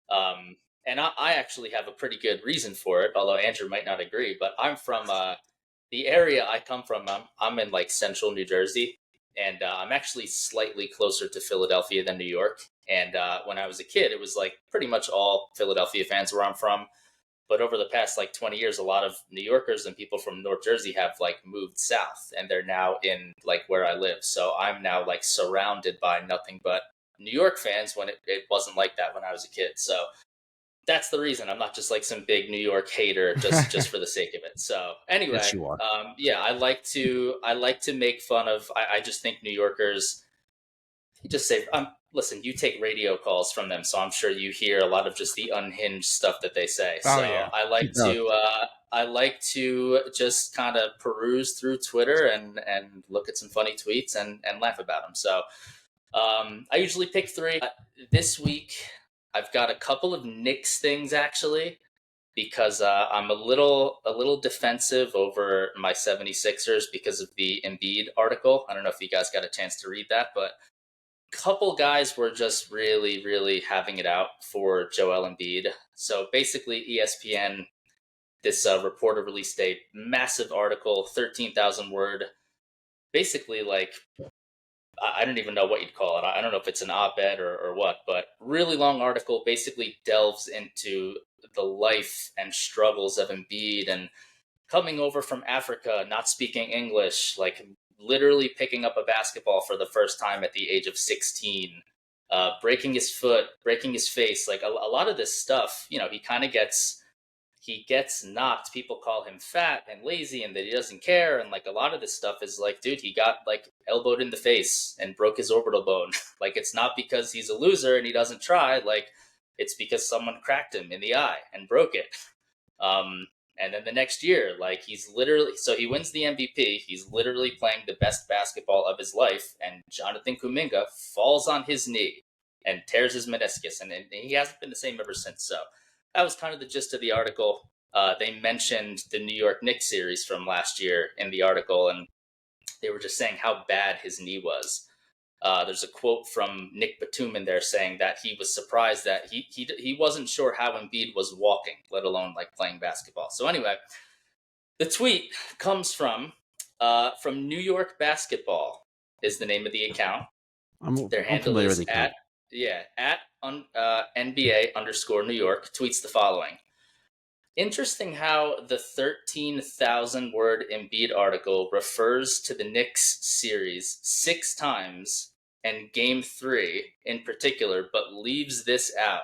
And I actually have a pretty good reason for it, although Andrew might not agree. But I'm from the area I come from. I'm in like central New Jersey. And I'm actually slightly closer to Philadelphia than New York. And when I was a kid, it was like pretty much all Philadelphia fans where I'm from. But over the past like 20 years, a lot of New Yorkers and people from North Jersey have like moved south and they're now in like where I live. So I'm now like surrounded by nothing but New York fans when it wasn't like that when I was a kid. So that's the reason. I'm not just like some big New York hater just for the sake of it. So anyway, yes, you are. Yeah, I like to make fun of. I just think New Yorkers. You just say, listen. You take radio calls from them, so I'm sure you hear a lot of just the unhinged stuff that they say. Oh, so yeah. I like to just kind of peruse through Twitter and look at some funny tweets and laugh about them. So I usually pick 3 this week. I've got a couple of Knicks things actually, because I'm a little defensive over my 76ers because of the Embiid article. I don't know if you guys got a chance to read that, but a couple guys were just really, really having it out for Joel Embiid. So basically ESPN, this reporter released a massive article, 13,000 word, basically like, I don't even know what you'd call it. I don't know if it's an op-ed or what, but really long article basically delves into the life and struggles of Embiid and coming over from Africa, not speaking English, like literally picking up a basketball for the first time at the age of 16, breaking his foot, breaking his face. Like a lot of this stuff, he kind of he gets knocked. People call him fat and lazy and that he doesn't care. And like a lot of this stuff is like, dude, he got like elbowed in the face and broke his orbital bone. Like, it's not because he's a loser and he doesn't try. Like, it's because someone cracked him in the eye and broke it. And then the next year, like he wins the MVP. He's literally playing the best basketball of his life. And Jonathan Kuminga falls on his knee and tears his meniscus. And he hasn't been the same ever since. So that was kind of the gist of the article. They mentioned the New York Knicks series from last year in the article, and they were just saying how bad his knee was. There's a quote from Nick Batum in there saying that he was surprised that he wasn't sure how Embiid was walking, let alone like playing basketball. So anyway, the tweet comes from New York Basketball is the name of the account. Their handle is at NBA_New York. Tweets the following. Interesting how the 13,000 word Embiid article refers to the Knicks series 6 times and game 3 in particular, but leaves this out.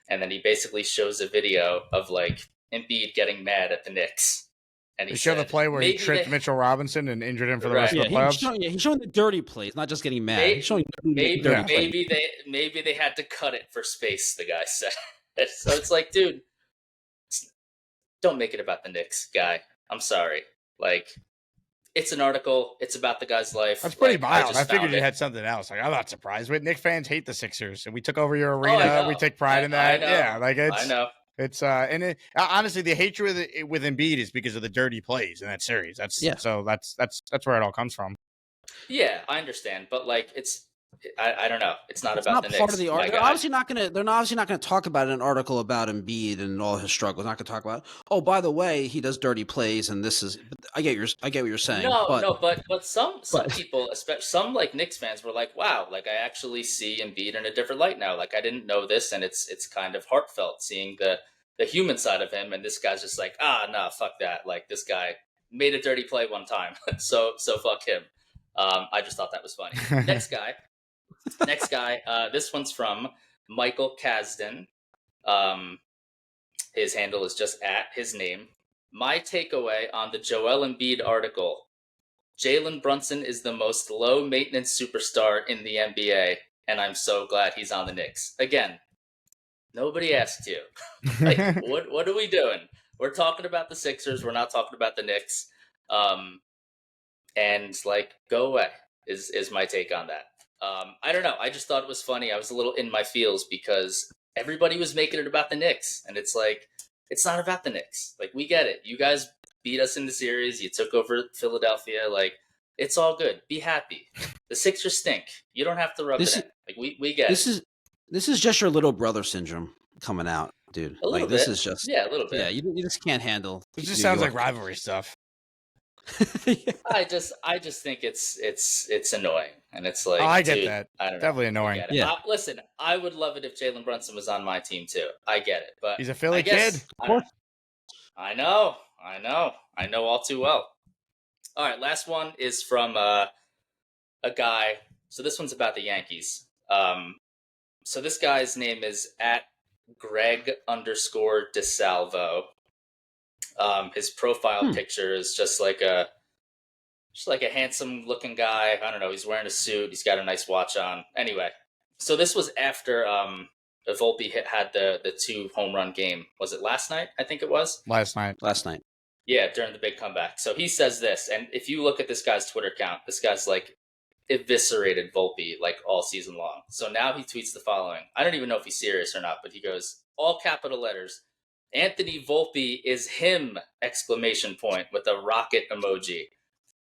And then he basically shows a video of like Embiid getting mad at the Knicks. And he showed the play where he tripped Mitchell Robinson and injured him for the rest of the playoffs. He's showing the dirty plays, not just getting mad. He's showing maybe they had to cut it for space, the guy said. So it's like, dude, don't make it about the Knicks, guy. I'm sorry. Like, it's an article. It's about the guy's life. That's pretty mild. I figured you had something else. Like, I'm not surprised. Knicks fans hate the Sixers, and we took over your arena. We take pride in that. Yeah, like I know. It's honestly, the hatred with Embiid is because of the dirty plays in that series. That's where it all comes from. Yeah, I understand, but like I don't know. It's not about the Knicks. Part of the article. They're obviously not going to talk about an article about Embiid and all his struggles. Not going to talk about. Oh, by the way, he does dirty plays, and this is. I get what you're saying. But some people, especially some like Knicks fans, were like, "Wow, like I actually see Embiid in a different light now. Like I didn't know this, and it's kind of heartfelt seeing the human side of him." And this guy's just like, nah, fuck that. Like this guy made a dirty play one time, so fuck him. I just thought that was funny. Next guy. This one's from Michael Kasdan. His handle is just at his name. My takeaway on the Joel Embiid article. Jalen Brunson is the most low-maintenance superstar in the NBA, and I'm so glad he's on the Knicks. Again, nobody asked you. Like, what are we doing? We're talking about the Sixers. We're not talking about the Knicks. And, like, go away is my take on that. I don't know. I just thought it was funny. I was a little in my feels because everybody was making it about the Knicks. And it's like, it's not about the Knicks. Like, we get it. You guys beat us in the series. You took over Philadelphia. Like, it's all good. Be happy. The Sixers stink. You don't have to rub it in. Like, we get it. This is just your little brother syndrome coming out, dude. A little bit. This is just. Yeah, a little bit. Yeah, you just can't handle. It just sounds like rivalry stuff. Yeah. I just think it's annoying, and it's like, I get that. I don't know. Definitely annoying. Yeah. Listen, I would love it if Jalen Brunson was on my team too. I get it, but he's a Philly kid. I know all too well. All right, last one is from a guy. So this one's about the Yankees. So this guy's name is at Greg_DeSalvo. His profile picture is just like a handsome looking guy. I don't know. He's wearing a suit. He's got a nice watch on. Anyway, so this was after Volpe had the 2 home run game. Was it last night? I think it was Last night. Yeah, during the big comeback. So he says this, and if you look at this guy's Twitter account, this guy's like eviscerated Volpe like all season long. So now he tweets the following. I don't even know if he's serious or not, but he goes, all capital letters, Anthony Volpe is him! ! With a rocket emoji.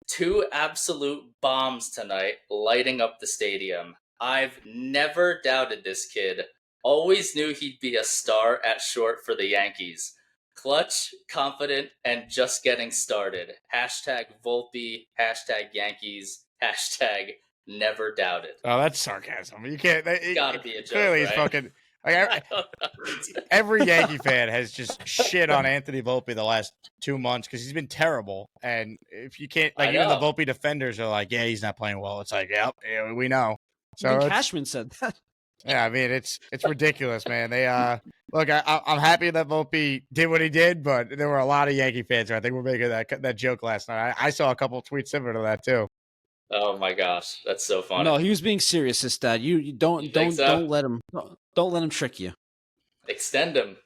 2 absolute bombs tonight, lighting up the stadium. I've never doubted this kid. Always knew he'd be a star at short for the Yankees. Clutch, confident, and just getting started. #Volpe, #Yankees, #never doubted. Oh, that's sarcasm. You can't. It's gotta be a joke. Clearly, he's right? fucking. Like, every Yankee fan has just shit on Anthony Volpe the last 2 months because he's been terrible. And if you can't, like, even the Volpe defenders are like, yeah, he's not playing well. It's like, yep, yeah, we know. So Cashman said that. Yeah, I mean, it's ridiculous, man. They look, I'm happy that Volpe did what he did, but there were a lot of Yankee fans who I think were making that joke last night. I saw a couple of tweets similar to that too. Oh my gosh, that's so funny. No, he was being serious, his dad. You don't let him trick you. Extend him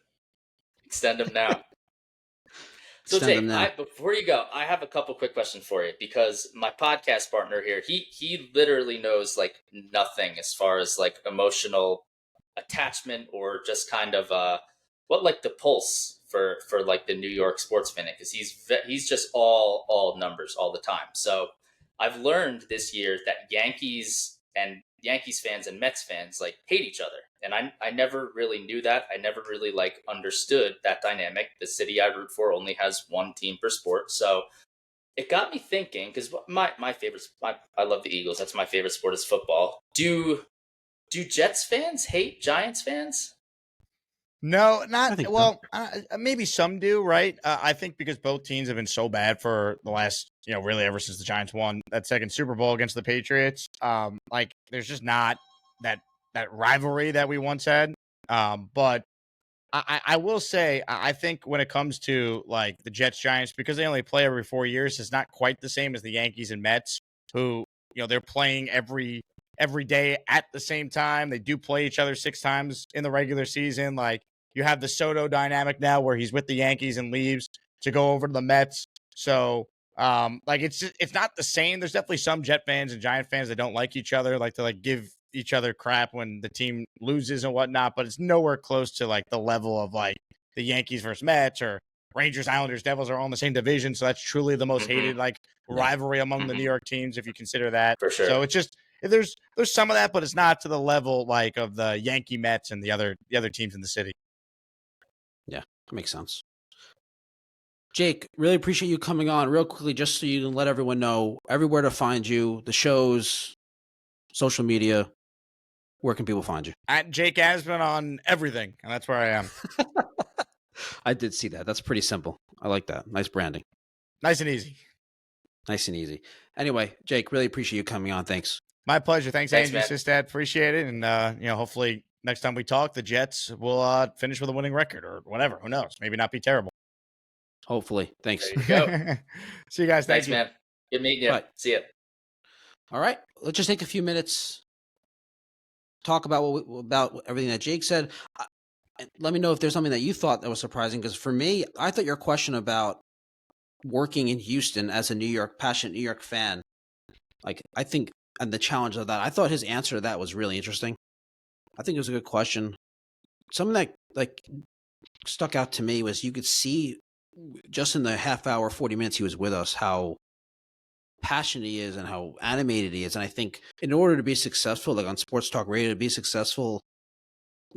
now. So Jake, before you go, I have a couple quick questions for you because my podcast partner here, he literally knows like nothing as far as like emotional attachment or just kind of what like the pulse for like the New York sports fan, because he's just all numbers all the time. So I've learned this year that Yankees and Yankees fans and Mets fans like hate each other. And I never really knew that. I never really like understood that dynamic. The city I root for only has one team per sport. So it got me thinking, because my favorite, I love the Eagles. That's my favorite sport is football. Do Jets fans hate Giants fans? No, I not think so. well. Maybe some do, right? I think because both teams have been so bad for the last, really ever since the Giants won that second Super Bowl against the Patriots. Like there's just not that rivalry that we once had. But I will say I think when it comes to like the Jets Giants, because they only play every 4 years, it's not quite the same as the Yankees and Mets, who they're playing every day at the same time. They do play each other 6 times in the regular season. Like you have the Soto dynamic now where he's with the Yankees and leaves to go over to the Mets. So like it's not the same. There's definitely some Jet fans and Giant fans that don't like each other, like to like give each other crap when the team loses and whatnot, but it's nowhere close to like the level of like the Yankees versus Mets or Rangers, Islanders, Devils are all in the same division. So that's truly the most hated like rivalry among the New York teams, if you consider that. For sure. So it's just there's some of that, but it's not to the level like of the Yankee Mets and the other teams in the city. Yeah, that makes sense. Jake, really appreciate you coming on real quickly, just so you can let everyone know everywhere to find you, the shows, social media. Where can people find you? At Jake Asman on everything, and that's where I am. I did see that. That's pretty simple. I like that. Nice branding. Nice and easy. Nice and easy. Anyway, Jake, really appreciate you coming on. Thanks. My pleasure. Thanks Angie, man. Sistad. Appreciate it. And, hopefully next time we talk, the Jets will finish with a winning record or whatever. Who knows? Maybe not be terrible. Hopefully. Thanks. There you go. See you guys. Thanks, man. Good meeting you. Bye. See ya. All right. Let's just take a few minutes, talk about about everything that Jake said. Let me know if there's something that you thought that was surprising, because for me, I thought your question about working in Houston as a passionate New York fan, like I think, and the challenge of that, I thought his answer to that was really interesting. I think it was a good question. Something that like stuck out to me was you could see just in the half hour, 40 minutes he was with us, how passionate he is and how animated he is. And I think in order to be successful, like on Sports Talk Radio, to be successful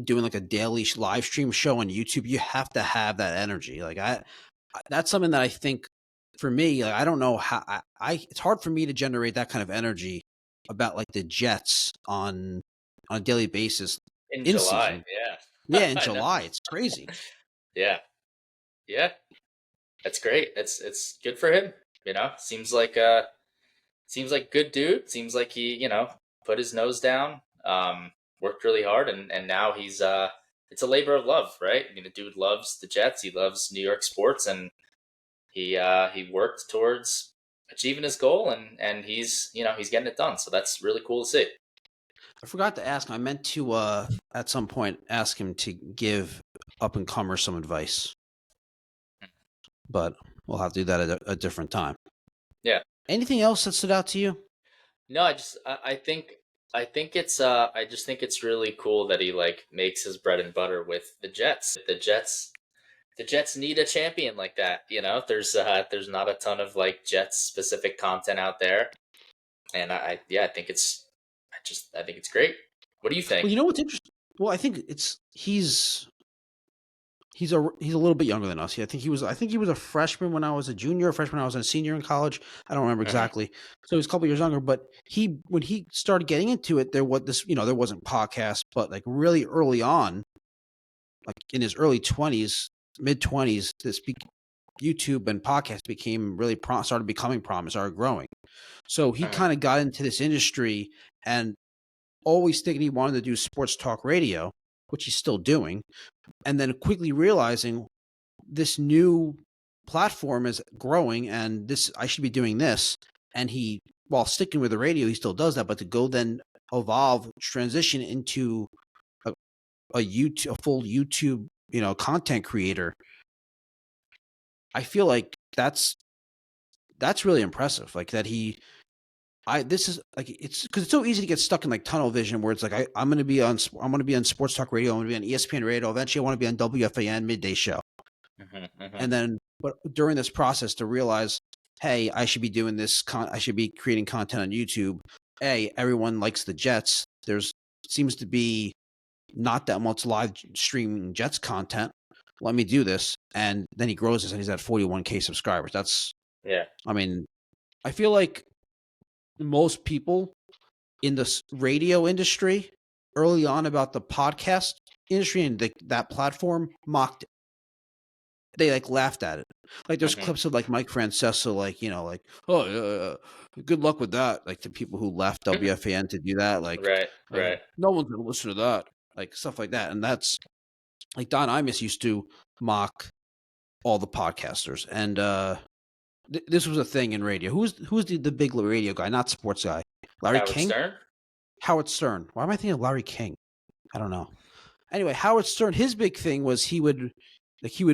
doing like a daily live stream show on YouTube, you have to have that energy. Like that's something that I think for me, like I don't know how it's hard for me to generate that kind of energy about like the Jets on a daily basis in July. Season. Yeah, in July. It's crazy. Yeah. That's great. It's good for him. Seems like good dude. Seems like he, put his nose down, worked really hard, and now he's it's a labor of love, right? I mean, the dude loves the Jets. He loves New York sports, and he worked towards achieving his goal, and he's getting it done. So that's really cool to see. I forgot to ask him. I meant to at some point ask him to give up and comers some advice, but we'll have to do that at a different time. Yeah. Anything else that stood out to you? No, I just think it's I just think it's really cool that he like makes his bread and butter with the Jets. The Jets need a champion like that. There's not a ton of like Jets specific content out there, and I think it's great. What do you think? Well, you know what's interesting? Well, I think he's a little bit younger than us. I think he was a freshman when I was a junior, a freshman when I was a senior in college. I don't remember exactly. So he was a couple years younger, but when he started getting into it, there wasn't podcasts, but like really early on, like in his early 20s, mid 20s, YouTube and podcast became really started becoming prominent, started growing. So he kind of got into this industry and always thinking he wanted to do sports talk radio, which he's still doing, and then quickly realizing this new platform is growing and I should be doing this. And he, while sticking with the radio, he still does that, but to go then evolve, transition into a full YouTube, content creator, I feel like that's really impressive. Like that this is like, it's because it's so easy to get stuck in like tunnel vision where it's like, I'm going to be on Sports Talk Radio. I'm going to be on ESPN Radio. Eventually I want to be on WFAN midday show. And then, but during this process to realize, hey, I should be doing this. I should be creating content on YouTube. everyone likes the Jets. There's seems to be not that much live streaming Jets content. Let me do this. And then he grows this and he's at 41K subscribers. That's, I mean, I feel like most people in the radio industry early on about the podcast industry and that platform mocked it. They like laughed at it. Like there's clips of like Mike Francesa, like, you know, like, oh, good luck with that. Like the people who left WFAN to do that, like, right. No one's gonna listen to that, like stuff like that. And that's like Don Imus used to mock all the podcasters, and this was a thing in radio. Who's the big radio guy, not sports guy? Larry King? Stern? Howard Stern. Why am I thinking of Larry King? I don't know. Anyway, Howard Stern, his big thing was he would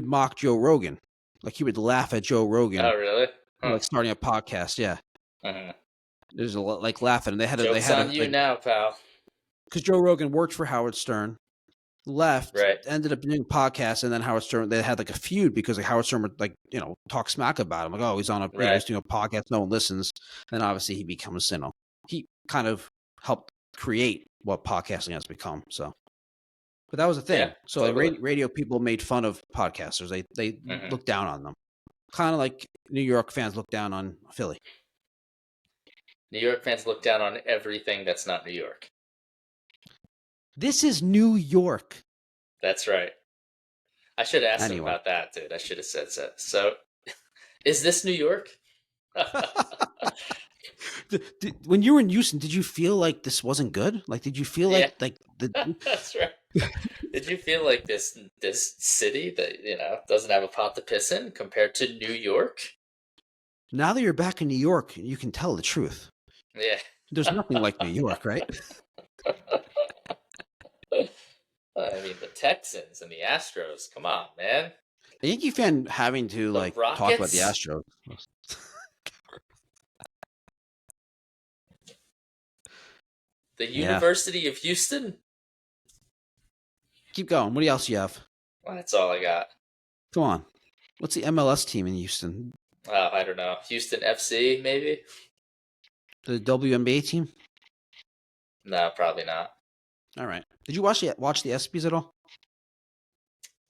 mock Joe Rogan. Like he would laugh at Joe Rogan. Oh, really? Like starting a podcast, yeah. There's a lot like laughing, and Joke's on you now, pal. Because Joe Rogan worked for Howard Stern, left, ended up doing podcasts, and then Howard Stern, they had like a feud because like Howard Stern would like, you know, talk smack about him. Like, oh, he's on a, he's doing a podcast, no one listens. And obviously he becomes, you know, he kind of helped create what podcasting has become. So, but that was a thing. So totally. Like radio people made fun of podcasters. They looked down on them. Kind of like New York fans look down on Philly. New York fans look down on everything that's not New York. This is New York. That's right. I should have asked him about that, dude. I should have said so. So, is this New York? When you were in Houston, did you feel like this wasn't good? Like, did you feel like That's right. Did you feel like this city that, you know, doesn't have a pot to piss in compared to New York? Now that you're back in New York, you can tell the truth. Yeah. There's nothing like New York, right? I mean, the Texans and the Astros. Come on, man. A Yankee fan having to the like Rockets? talk about the Astros. The University of Houston. Keep going. What else do you have? Well, that's all I got. Come on. What's the MLS team in Houston? I don't know. Houston FC, maybe? The WNBA team? No, probably not. All right. Did you watch the ESPYs at all?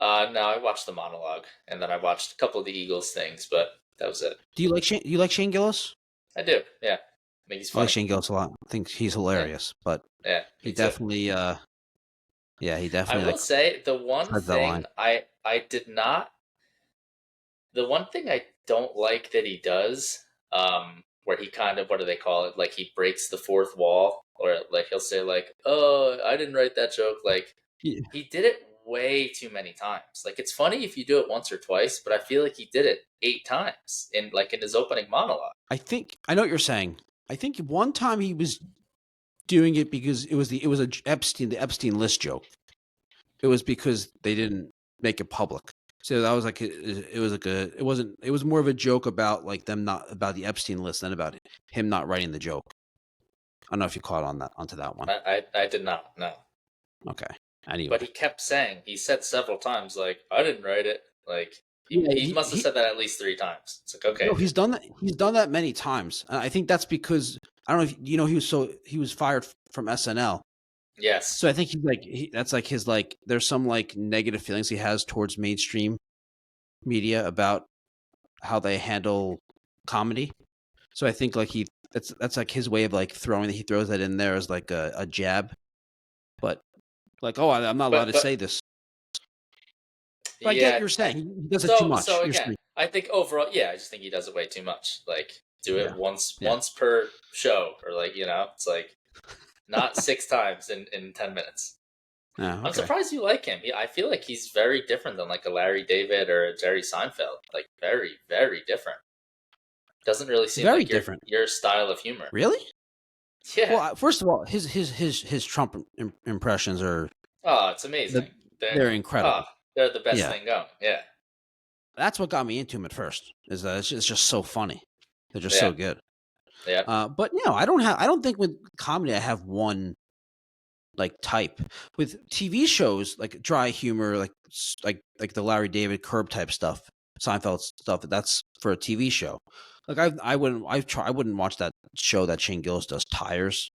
No, I watched the monologue, and then I watched a couple of the Eagles things, but that was it. Do you like Shane Gillis? I do, yeah. I think he's funny. I like Shane Gillis a lot. I think he's hilarious, but he definitely, I will say the one thing I don't like that he does, where he kind of, what do they call it? Like he breaks the fourth wall, or like he'll say like, "Oh, I didn't write that joke." Like he did it way too many times. Like it's funny if you do it once or twice, but I feel like he did it 8 times in his opening monologue. I know what you're saying. I think one time he was doing it because it was the Epstein list joke. It was because they didn't make it public. So that was like it was more of a joke about like them not about the Epstein list than about him not writing the joke. I don't know if you caught onto that one. I did not. No. Okay. Anyway, but he said several times like, "I didn't write it." Like he must have said that at least 3 times. It's like, okay. No, he's done that. He's done that many times. And I think that's because I don't know if you know he was fired from SNL. Yes. So I think that's like his like there's some like negative feelings he has towards mainstream media about how they handle comedy. So I think like that's like his way of like he throws that in there as like a jab. But like, oh, I'm not allowed to say this. But I get what you're saying. He does it too much. So again, I think overall, I just think he does it way too much. Like do it once per show, or like, you know, it's like not 6 times in 10 minutes. Oh, okay. I'm surprised you like him. I feel like he's very different than like a Larry David or a Jerry Seinfeld. Like very, very different. Doesn't really seem very like different. Your style of humor. Really? Yeah. Well, first of all, his Trump impressions are it's amazing. They're incredible. They're the best thing going. Yeah. That's what got me into him at first. Is that it's just so funny. They're just so good. Yeah. But no, I don't think with comedy I have one like type. With TV shows like dry humor, like the Larry David Curb type stuff, Seinfeld stuff. That's for a TV show. Like I wouldn't watch that show that Shane Gillis does, Tires.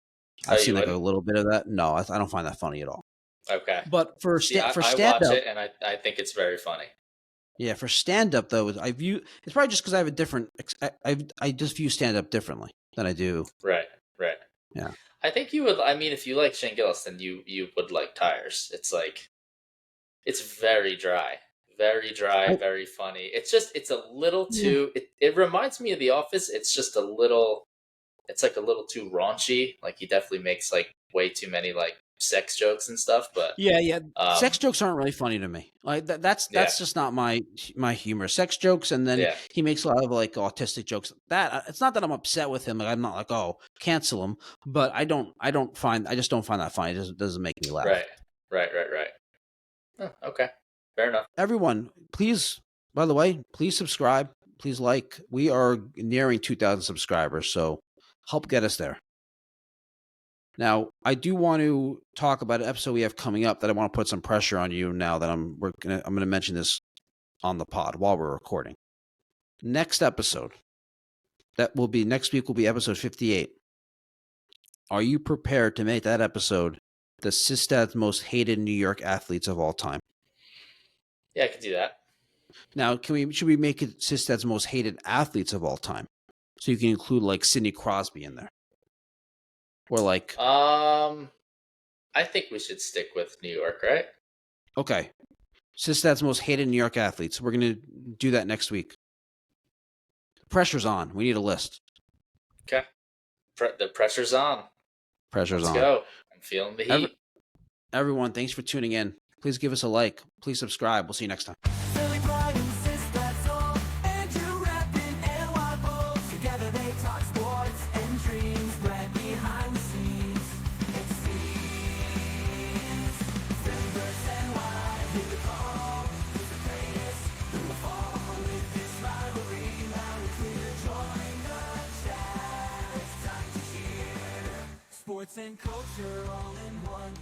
Oh, I've you seen like a wouldn't? little bit of that. No, I don't find that funny at all. Okay. But for See, I stand watch up, it and I think it's very funny. yeah, for stand up though, I view it's probably just because I have a different. I just view stand up differently than I do. Right. Yeah. I think you would. I mean, if you like Shane Gillis, then you would like Tires. It's like it's very dry, very funny. It's a little too. It reminds me of The Office. It's just a little. It's like a little too raunchy. Like he definitely makes like way too many like sex jokes and stuff. But Yeah. Sex jokes aren't really funny to me. Like that's Yeah. just not my humor. Sex jokes, and then Yeah. he makes a lot of like autistic jokes. That it's not that I'm upset with him. Like I'm not like, oh, cancel him. But I just don't find that funny. It doesn't make me laugh. Right. Oh, okay, fair enough. Everyone, please. By the way, please subscribe. Please like. We are nearing 2,000 subscribers, so help get us there. Now, I do want to talk about an episode we have coming up that I want to put some pressure on you now that I'm going to mention this on the pod while we're recording. Next episode, next week will be episode 58. Are you prepared to make that episode the Sistad's most hated New York athletes of all time? Yeah, I could do that. Now, should we make it Sistad's most hated athletes of all time? So you can include like Sidney Crosby in there. Or like I think we should stick with New York, right? Okay. Sistad's most hated New York athletes. We're going to do that next week. Pressure's on. We need a list. Okay. The pressure's on. Pressure's Let's on. go. I'm feeling the heat. Everyone, thanks for tuning in. Please give us a like. Please subscribe. We'll see you next time. Silly Brian insists that's all. Andrew rapping NY Bulls. Together they talk sports and dreams. Right behind the scenes. It seems. Silver's NY. Hit the call. Who's the greatest? Who will fall with this rivalry? Now it's clear. Join the chat. It's time to cheer. Sports and culture all in one.